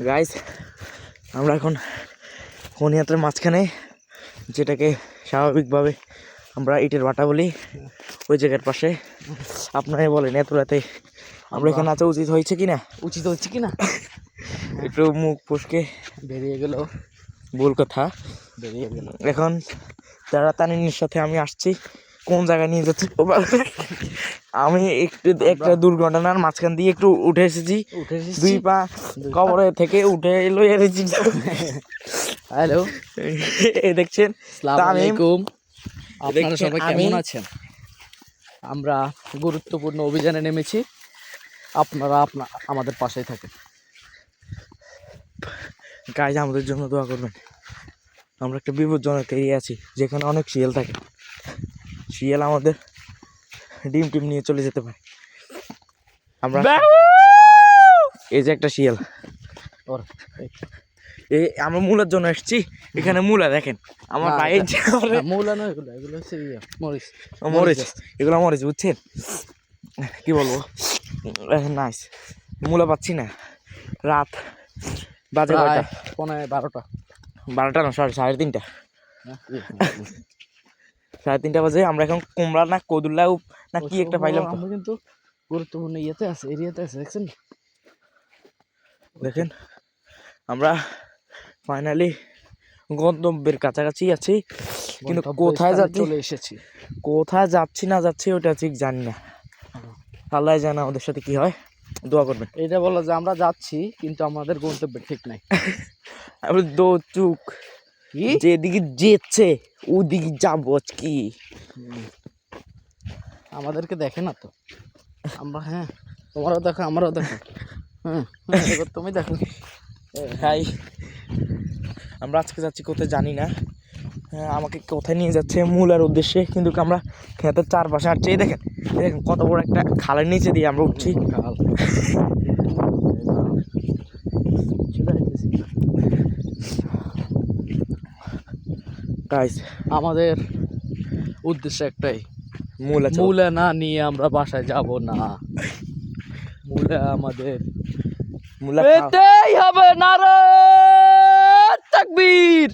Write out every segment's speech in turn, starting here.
Guys, আমরা এখন খনিয়াতের মাঝখানে, যেটাকে স্বাভাবিকভাবে আমরা ইটের ভাটা বলি, ওই জায়গার পাশে। আপনারাই বলেন এত রাতে আমরা এখানে আসা উচিত হয়েছে কিনা? উচিত হচ্ছে কিনা? একটু মুখ ফসকে বেরিয়ে গেল, ভুল কথা বেরিয়ে গেল। এখন তারা তানিনের সাথে আমি আসছি, কোন জায়গায় নিয়ে যাচ্ছি আমি একটা দুর্ঘটনার মাঝখান দিয়ে একটু উঠে এসেছি, দুই পা কবরে থেকে উঠে এলো এসেছি। হ্যালো, এই দেখছেন, আসসালামু আলাইকুম। আপনারা সবাই কেমন আছেন? আমরা গুরুত্বপূর্ণ অভিযানে নেমেছি, আপনারা আমাদের পাশেই থাকেন। গাইজ, আমাদের জন্য দোয়া করবেন। আমরা একটা বিপজ্জনক এরিয়া আছি, যেখানে অনেক শিয়াল থাকে। শিয়াল আমাদের ডিম টিম নিয়ে চলে যেতে পারে। আমরা এই যে একটা শিয়াল, এই আমরা মূলার জন্য এসেছি। এখানে মূলা দেখেন, আমার ভাইয়ের মূলা নয়, এগুলো হচ্ছে মরিচ। মরিচ, এগুলো মরিচ, বুঝছেন? কি বলবো, নাইস। মূলা পাচ্ছি না। রাত বাজে কয়টা? 12টা। 12টা না, 3:30। 3:30 বাজে। আমরা এখন কুমড়া না কদুল্লাও না কি একটা পাইলাম। আমরা কিন্তু গুরুত্বপূর্ণ ইয়েতে আছে, এরিয়াতে আছে, দেখছেন? দেখেন, আমরা ফাইনালি গন্তব্যের কাছাকাছি আছি, কিন্তু কোথায় যাচ্ছি, চলে এসেছি। কোথায় যাচ্ছি না যাচ্ছি ওটা ঠিক জানি না। আল্লাহ জানা ওদের সাথে কি হয়। দোয়া করবেন। এটা বলা যে আমরা যাচ্ছি, কিন্তু আমাদের গন্তব্যের ঠিক নাই। আমরা দো চুক যেদিকে যেচ্ছে ওদিকে যাবো কি? আমাদেরকে দেখে না তো আমরা। হ্যাঁ, তোমারও দেখো, আমারও দেখো। এবার তুমি দেখো। হাই, আমরা আজকে যাচ্ছি কোথায় জানি না। আমাকে কোথায় নিয়ে যাচ্ছে মূলার উদ্দেশ্যে, কিন্তু আমরা খেতের চারপাশে হাঁটছি। দেখেন, দেখেন কত বড় একটা খালের নিচে দিয়ে আমরা উঠছি। আমাদের উদ্দেশ্য একটাই, মূলা না নিয়ে আমরা বাসায় যাব না। মূলা আমাদের পেতেই হবে। নারে তাকবীর।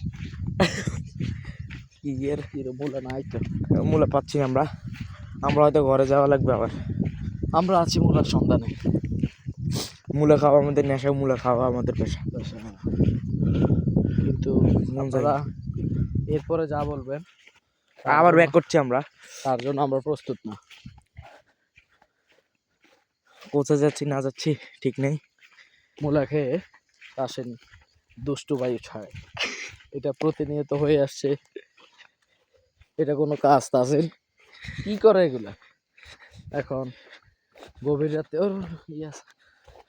মূলা নাই তো, মূলা পাচ্ছি না আমরা। আমরা হয়তো ঘরে যাওয়া লাগবে আবার। আমরা আছি মূলার সন্ধানে। মূলা খাওয়া আমাদের নেশা, মূলা খাওয়া আমাদের পেশা। কিন্তু আপনারা এরপরে যা বলবেন আবার ব্যাক করছি আমরা, তার জন্য আমরা প্রস্তুত না। কোথায় যাচ্ছি না যাচ্ছি ঠিক নেই। মূলা খেয়ে আসেন দুষ্টু বায়ু ছাড়ে, এটা প্রতিনিয়ত হয়ে আসছে। এটা কোনো কাজ তাছেন কি করে এগুলা? এখন গভীর রাতে,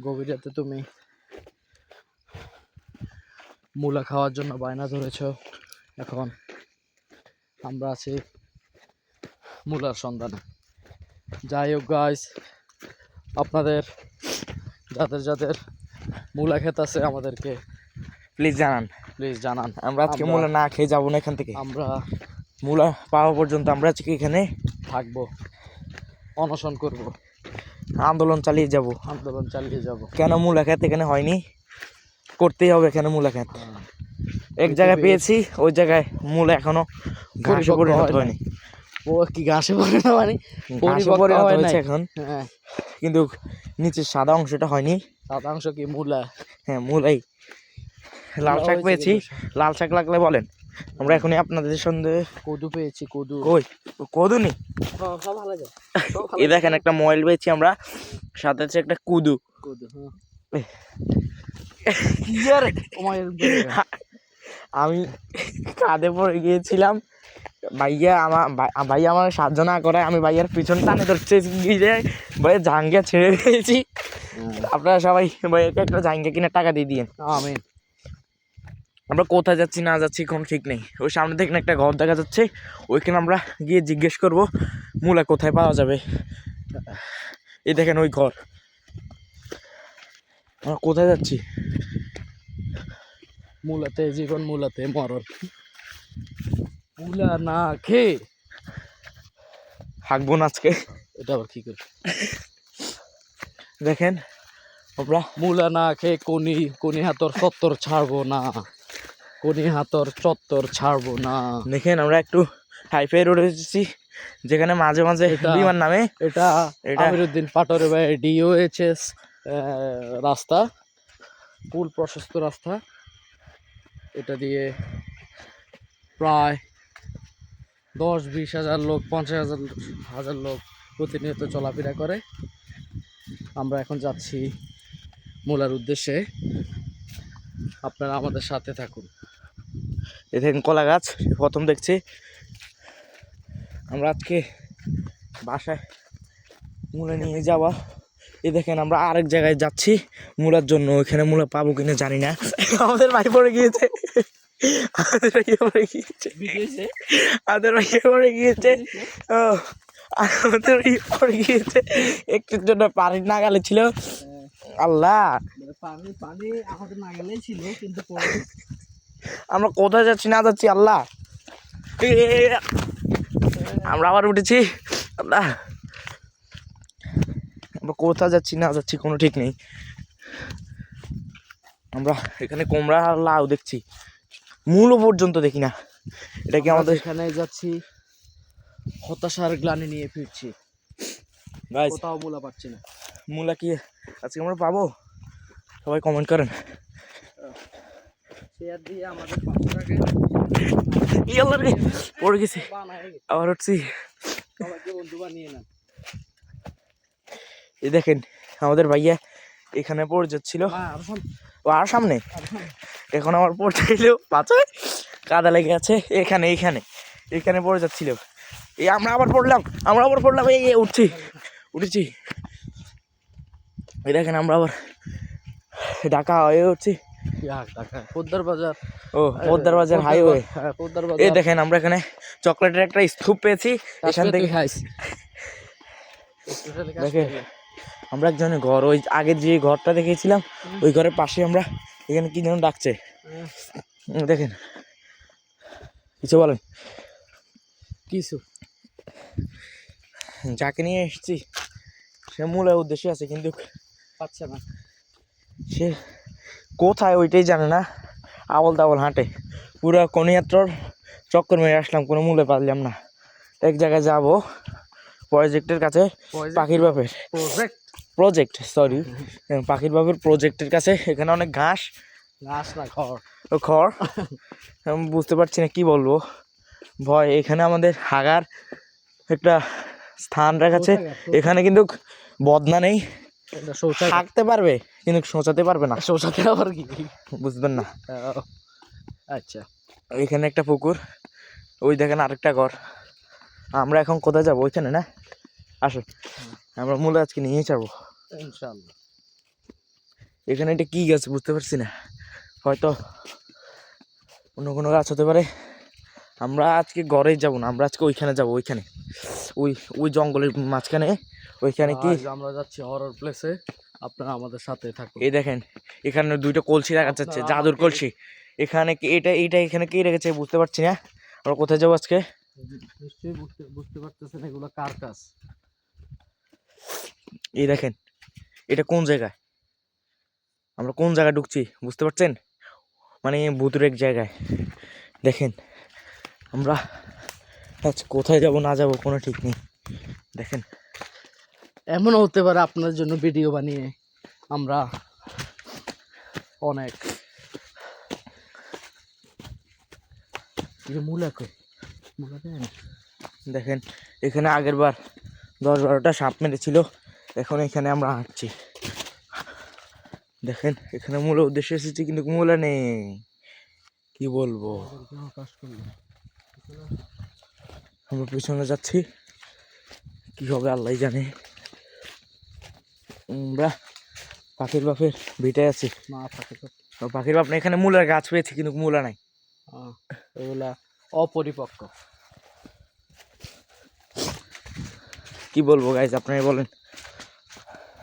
গভীর রাতে তুমি মূলা খাওয়ার জন্য বায়না ধরেছ। এখন আমরা আছি মূলার সন্ধানে। যাই হোক গাইস, আপনাদের যাদের যাদের মূলা ক্ষেত আছে আমাদেরকে প্লিজ জানান। আমরা আজকে মূলা না খেয়ে যাবো না এখান থেকে। আমরা মূলা পাওয়া পর্যন্ত আমরা আজকে এখানে থাকবো, অনশন করব, আন্দোলন চালিয়ে যাব। কেন মূলা ক্ষেত এখানে হয়নি? করতেই হবে এখানে মূলা ক্ষেত। এক জায়গায় পেয়েছি, ওই জায়গায় মূলা এখনো ঘাসে পরিণত হয়নি। ও কি ঘাসে পরিণত মানে? পরিণত হয়েছে এখন, কিন্তু নিচের সাদা অংশটা হয়নি। সাদা অংশ কি মূলা? হ্যাঁ, মূলাই। লাল শাক পেয়েছি, লাল শাক লাগলে বলেন। আমরা এখনই আপনাদের সঙ্গে কদু পেয়েছি। কদু কই? কদু নি, এই দেখেন একটা মোবাইল পেয়েছি আমরা, সাথে আছে একটা কুদু। আমি কাঁধে পড়ে গিয়েছিলাম, ভাইয়া আমার সাহায্য না করায় আমি ভাইয়ার পিছন টানে ধরছে, ভাইয়া জাঙ্গিয়া ছেড়ে দিয়েছি। আপনারা সবাই ভাইয়াকে একটা জাঙ্গিয়া কিনে টাকা দিয়ে দিয়েন। আমিন। আমরা কোথায় যাচ্ছি না যাচ্ছি কোনো ঠিক নেই। ওই সামনে দেখেন একটা ঘর দেখা যাচ্ছে, ওইখানে আমরা গিয়ে জিজ্ঞেস করব মূলা কোথায় পাওয়া যাবে। এই দেখেন ওই ঘর। আমরা কোথায় যাচ্ছি? মূলাতে জীবন, মূলাতে মরণ। মূলা না খেয়ে থাকবো না আজকে। এটা আবার কি করে? দেখেন আমরা মূলা না খেয়ে কোনি হাতর চত্বর ছাড়বো না, কোনি হাতর চত্বর ছাড়বো না। দেখেন আমরা একটু হাইফাই রোডে এসেছি, যেখানে মাঝে মাঝে বিমান নামে। এটা আমিরুদ্দিন পাটোয়ারি ভাই ডিওএইচএস রাস্তা, পুল প্রশস্ত রাস্তা। এটা দিয়ে প্রায় 10-20 হাজার লোক, 50 হাজার লোক প্রতিনিয়ত চলাফেরা করে। আমরা এখন যাচ্ছি মূলার উদ্দেশ্যে, আপনারা আমাদের সাথে থাকুন। এ দেখেন কলা গাছ প্রথম দেখছি। আমরা আজকে বাসায় মূলা নিয়ে যাওয়া। এই দেখেন আমরা আরেক জায়গায় যাচ্ছি মূলার জন্য, ওইখানে মূলা পাবো কিনা জানি না। আমাদের ভাই পড়ে গিয়েছে, আমাদের ভাই পড়ে গিয়েছে, আমাদের ভাই পড়ে গিয়েছে, ও আমাদের ভাই পড়ে গিয়েছে। একটুর জন্য পানি নাগালে ছিল। আল্লাহ, পানি আমাদের নাগালেই ছিল, কিন্তু আমরা কোথায় যাচ্ছি না যাচ্ছি আল্লাহ। আমরা আবার উঠেছি আল্লাহ, আমরা কোথায় যাচ্ছি না যাচ্ছি কোনো ঠিক নেই। আমরা এখানে কুমড়া আর লাউ দেখছি, মূলও পর্যন্ত দেখি না। এটা কি আমাদের এখানে যাচ্ছি হতাশার গ্লানি নিয়ে ফিরছি, গাইস? কোথাও মূলা পাচ্ছি না। মূলা কি আজকে আমরা পাবো? সবাই কমেন্ট করেন। শেয়ার দিয়ে আমাদের পাশে রাখেন। ইয়াল্লা রে, পড়ে গেছি, আবার উঠছি। সবাইকে বন্ধু বানিয়ে নেন। এই দেখেন আমাদের ভাইয়া এখানে পড়ে যাচ্ছিল, ও আর সামনে। এখন আমার পড়তে গেলেও পাচায় কাদা লেগে আছে। এখানে এখানে এখানে পড়ে যাচ্ছিল, এই আমরা আবার পড়লাম, এই উঠেছি। এই দেখেন আমরা আবার ঢাকা হয়ে উঠছি। পোদ্দার বাজার, ও পোদ্দার বাজার হাইওয়ে। পোদ্দার এই বাজার। দেখেন আমরা এখানে চকলেটের একটা স্তূপ পেয়েছি, এখান থেকে খাইছি। দেখেন আমরা একজনের ঘর, ওই আগে যে ঘরটা দেখেছিলাম ওই ঘরের পাশে আমরা এখানে কি যেন ডাকছে। দেখেন, কিছু বলেন। কিছু যাকে নিয়ে এসেছি সে মূলের উদ্দেশ্যে আছে, কিন্তু পাচ্ছে না। সে কোথায় ওইটাই জানে না, আবল তাবল হাঁটে। পুরো কনিয়াত্রর চক্কর মেরে আসলাম, কোনো মূলে পারলাম না। এক জায়গায় যাব প্রজেক্টের কাছে, পাখির বাপের প্রজেক্ট, সরি পাখির বাপের প্রজেক্টের কাছে। এখানে অনেক ঘাস না খড়, আমি বুঝতে পারছি না কি বলবো, ভয়। এখানে আমাদের হাগার একটা স্থান রাখাছে, এখানে কিন্তু বদনা নেই, থাকতে পারবে কিন্তু শোঁচাতে পারবে না। শোষাতে আবার কি বুঝবেন না। আচ্ছা, এখানে একটা পুকুর, ওই দেখেন আরেকটা ঘর। আমরা এখন কোথায় যাবো? ওইখানে না, আসুন আমরা মূলে আজকে নিয়ে যাবো ইনশাআল্লাহ। এখানে এটা কি গাছ বুঝতে পারছি না, হয়তো অন্য কোনো গাছ হতে পারে। আমরা আজকে ঘরেই যাবো না, আমরা আজকে ওইখানে যাবো, ওইখানে ওই জঙ্গলের মাঝখানে ওইখানে কি আমরা যাচ্ছি হরর প্লেসে, আপনারা আমাদের সাথে থাকুন। এই দেখেন এখানে দুইটা কলসি রাখা যাচ্ছে, জাদুর কলসি। এখানে কি এইটা এখানে কে রেখেছে বুঝতে পারছি না। আমরা কোথায় যাবো আজকে? নিশ্চয়ই বুঝতে পারতেছেন এগুলো কার কাজ। এই দেখেন এটা কোন জায়গায়, আমরা কোন জায়গায় ঢুকছি বুঝতে পারছেন? মানে ভুতুর এক জায়গায়। দেখেন আমরা আজ কোথায় যাব না যাব কোনো ঠিক নেই। দেখেন এমনও হতে পারে আপনার জন্য ভিডিও বানিয়ে আমরা অনেক দেখেন এখানে আগের বার 10-12টা সাপ মেরেছিল, এখন এখানে আমরা হাঁটছি। দেখেন এখানে মূলের উদ্দেশ্যে এসেছি কিন্তু মূলা নেই, কি বলবো। আমরা পিছনে যাচ্ছি, কি হবে আল্লাহ জানে। আমরা পাখির বাপের ভিটায় আছি। পাখির বাপ না, এখানে মূলার গাছ পেয়েছি কিন্তু মূলা নাই, এগুলা অপরিপক্ক। কি বলবো গাইজ, আপনারা বলেন।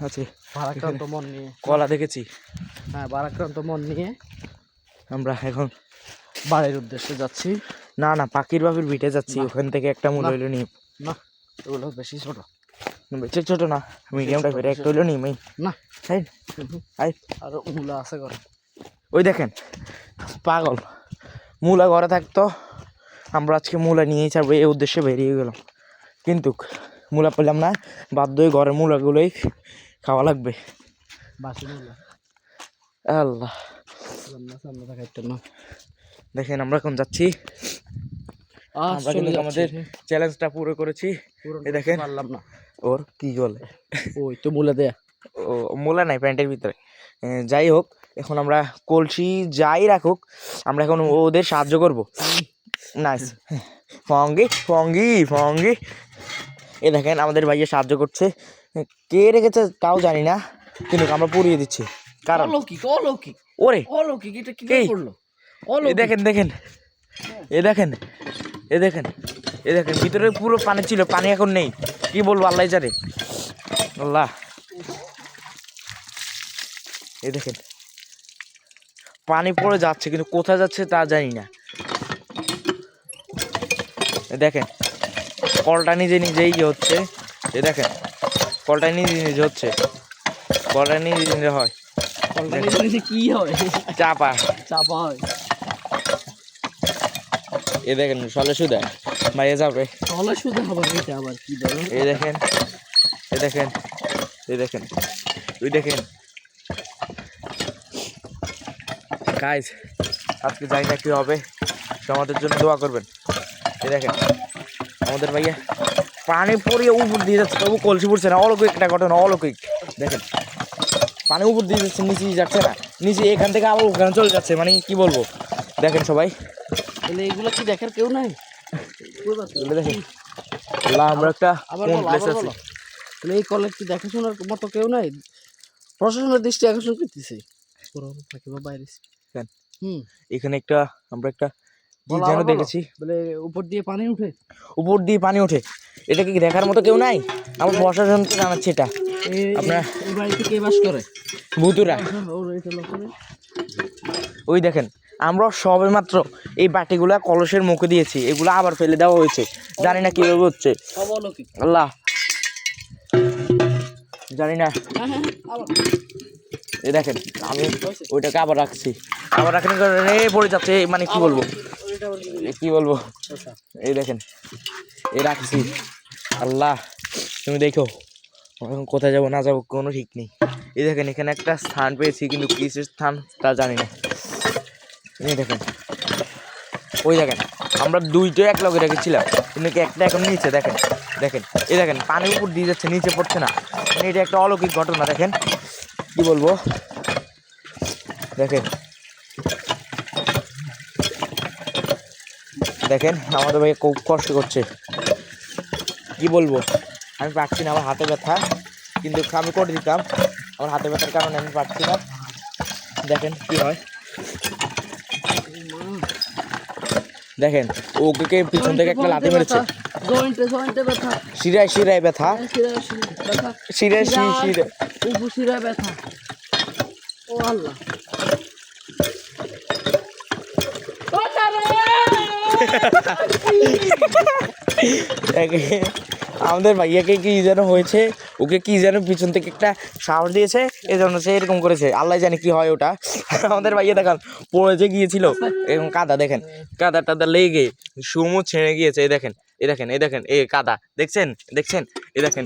আছে ভারাক্রান্ত মন নিয়ে কলা দেখেছি। হ্যাঁ, ভারাক্রান্ত মন নিয়ে আমরা এখন বাড়ির উদ্দেশ্যে যাচ্ছি। না পাখির বাপের ভিটে যাচ্ছি, ওখান থেকে একটা মূল হইলো নিয়ে। না, এগুলো বেশি ছোট। বেশি ছোট না, মিডিয়াম টাইপের, একটা হইলো নি মেইন না সাইড। আই আরো মূলা আছে ঘরে। ওই দেখেন পাগল, মূলা ঘরে থাকতো, আমরা আজকে মূলা নিয়েই ছাড়বো এই উদ্দেশ্যে বেরিয়ে গেলাম, কিন্তু মূলা পেলাম না, বাধ্য হয়ে ঘরের মূলাগুলোই খাওয়া লাগবে। বাসি মূলা আল্লাহ। রান্না সান্না দেখাইতে না। দেখেন আমরা এখন যাচ্ছি, আমরা কিন্তু আমাদের চ্যালেঞ্জটা পুরো করেছি। এই দেখেন পারলাম না। ওর কি বলে, ওই তো মূলা দেয়া। ও মূলা নাই প্যান্টের ভিতরে। যাই হোক, এখন আমরা কলসি যাই রাখুক, আমরা এখন ওদের সাহায্য করব। Nice, fungi fungi fungi. এ দেখেন আমাদের ভাইয়া সাহায্য করছে, কে রেখেছে তাও জানি না, কিন্তু আমরা পুড়িয়ে দিচ্ছি। কারণ অলৌকিক অলৌকিক ওরে অলৌকিক, এটা কি এই, করলো? এ দেখেন দেখেন, এ দেখেন, এ দেখেন, এ দেখেন ভিতরে পুরো পানি ছিল, পানি এখন নেই, কি বলবো আল্লাহ জানে। আল্লাহ, এ দেখেন পানি পড়ে যাচ্ছে, কিন্তু কোথায় যাচ্ছে তা জানি না। এ দেখেন কলটা নিজে নিজেই ইয়ে হচ্ছে, এ দেখেন কলটা নিজে নিজে হচ্ছে, কলটা নিজে নিজে হয়, কি হয়? চাপা। চাপা হয়। এ দেখেন সলে সুদা ভাইয়া যাবে, তলে শুধু আবার এটা আবার কি বলো? এ দেখেন, এ দেখেন, এ দেখেন, ওই দেখেন গাইস, আজকে জানি না কি হবে, আমাদের জন্য দোয়া করবেন। এ দেখেন আমাদের ভাইয়া পানি পড়িয়ে উপর দিয়ে যাচ্ছে, তবু কলসি পড়ছে না, অলৌকিক একটা ঘটনা, অলৌকিক। দেখেন পানি উপর দিয়ে যাচ্ছে, নিচে যাচ্ছে না, নিচে এখান থেকে আবার ওখানে চলে যাচ্ছে, মানে কি বলবো। দেখেন সবাই, তাহলে এগুলো কি দেখার কেউ নাই? এগুলো দেখেন, আল্লাহ আমরা একটা আবার কোন বলো, প্লেসে আবার আছি। বলো। তাহলে এই কলেজ কি দেখাশোনার মতো কেউ নাই? প্রশাসনের দৃষ্টি আকর্ষণ করতেছে থাকে বা বাইরে। কেন? হুম, এখানে একটা আমরা একটা কি বলো, যেন আবার বলো। দেখেছি, বলে উপর দিয়ে পানি উঠে। উপর দিয়ে পানি ওঠে, এটা কি দেখার মতো কেউ নাই? আমার প্রশাসনকে জানাচ্ছি এটা, আপনারা এই বাড়িতে কে বাস করে? ভূতুরা। ওর এটা লোকের। ওই দেখেন আমরা সবে মাত্র এই বাটিগুলা কলসের মুখে দিয়েছি, এগুলো আবার ফেলে দেওয়া হয়েছে, জানি না কিভাবে হচ্ছে। সব অলৌকিক। আল্লাহ জানি না। হ্যাঁ হ্যাঁ, আবার এই দেখেন আমি ওইটাকে আবার রাখছি, আবার রাখেন কারণে পড়ে যাচ্ছে, মানে কি বলবো, ওইটা আবার কি বলবো। আচ্ছা। এই দেখেন এই রাখছি। আল্লাহ তুমি দেখো এখন কোথায় যাবো না যাবো কোনো ঠিক নেই। এই দেখেন এখানে একটা স্থান পেয়েছি, কিন্তু কিসের স্থান তা জানি না। এই দেখেন, ওই দেখেন আমরা দুইটা এক লগে রেখেছিলাম, কিন্তু কি একটা এখন নিচে। দেখেন দেখেন, এই দেখেন পানি উপর দিয়ে যাচ্ছে, নিচে পড়ছে না, মানে এটা একটা অলৌকিক ঘটনা। দেখেন কি বলবো, দেখেন দেখেন আমাদের ভাই খুব কষ্ট করছে, কি বলবো আমি পারছি না, আমার হাতে ব্যথা, কিন্তু আমি করে দিতাম, আমার হাতে ব্যথার কারণে আমি পারছি না। দেখেন কি হয়, দেখেন ওকে পিছন থেকে একটা লাথি মেরেছে, জয়েন্টে জয়েন্টে ব্যথা, শিরায় শিরায় ব্যথা, শিরায় শিরায় উপশিরায় ব্যথা। ও আল্লাহ, আমাদের ভাইয়াকে কি যেন হয়েছে, ওকে কি যেন পিছন থেকে একটা সাহস দিয়েছে, এই জন্য সে এরকম করেছে, আল্লাহ জানে কি হয় ওটা। আমাদের ভাইয়া দেখান পড়ে গিয়েছিল, এরকম কাদা দেখেন, কাদা টাদা লেগে সুমু ছেড়ে গিয়েছে। এই দেখেন, এই দেখেন, এই দেখেন, এই কাদা দেখছেন, দেখছেন, এই দেখেন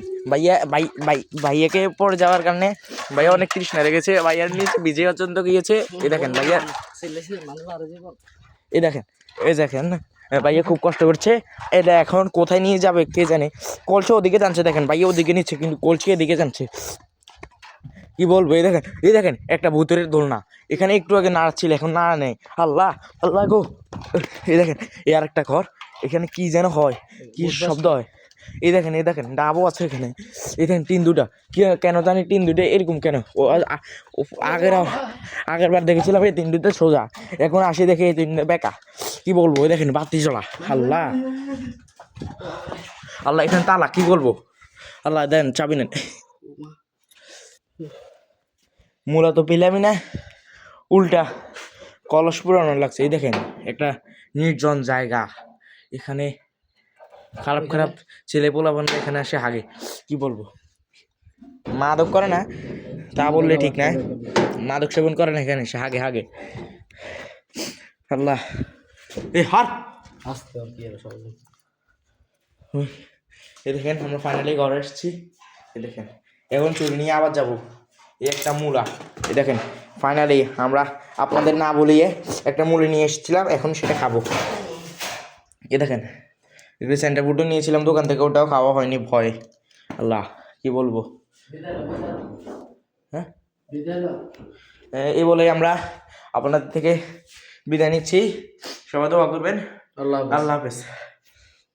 ভাইয়াকে পড়ে যাওয়ার কারণে ভাইয়া অনেক তৃষ্ণা লেগেছে, ভাইয়ার নিচে ভিজে পর্যন্ত গিয়েছে। এই দেখেন ভাইয়া, এই দেখেন, এই দেখেন ভাইয়া খুব কষ্ট করছে। এটা এখন কোথায় নিয়ে যাবে কে জানে, কলসি ওদিকে জানছে, দেখেন ভাইয়া ওদিকে নিচ্ছে, কিন্তু কলসি এদিকে জানছে, কি বলবো। এই দেখেন, এই দেখেন একটা ভূতের দোলনা, এখানে একটু আগে নাড়াচ্ছিল, এখন নাড়া নেই। আল্লাহ আল্লাহ গো, এই দেখেন এই আর একটা ঘর, এখানে কি যেন হয়, কি শব্দ হয়। এই দেখেন, এই দেখেন ডাবও আছে এখানে, এই দেখেন টিন দুটা, কি কেন জানি টিন দুটো এরকম কেন, আগের বার দেখেছিলাম এই তিন দুটো সোজা, এখন আসি দেখে এই তিন বেকা, কি বলবো। এই দেখেন বাতি জ্বলা, আল্লাহ আল্লাহ এখানে তালা, কি বলবো। আল্লাহ দেন চাবি নেন, মূলা তো পেলামই না, উল্টা কলস পুরানো লাগছে। এই দেখেন একটা নির্জন জায়গা, এখানে খারাপ খারাপ ছেলে পোলাপান এখানে আসে হাগে, কি বলবো, মাদক করে না তা বললে ঠিক না, মাদক সেবন করে না এখানে এসে হাগে হাগে। আল্লাহ, এ হার আসতে আর কি আর সব। এ দেখেন আমরা ফাইনালি ঘরে এসেছি। এ দেখেন এখন চুরি নিয়ে আবার যাবো, এই একটা মূলা। এ দেখেন ফাইনালি আমরা আপনাদের না বলিয়ে একটা মুড়ি নিয়ে এসেছিলাম, এখন সেটা খাবো। এ দেখেন এগুলো সেন্টার ফুডও নিয়েছিলাম দোকান থেকে, ওটাও খাওয়া হয়নি ভয়। আল্লাহ কি বলবো, হ্যাঁ এই বলে আমরা আপনাদের থেকে বিদায় নিচ্ছি। সবাই দোয়া করবেন। আল্লাহ আল্লাহ হাফেজ।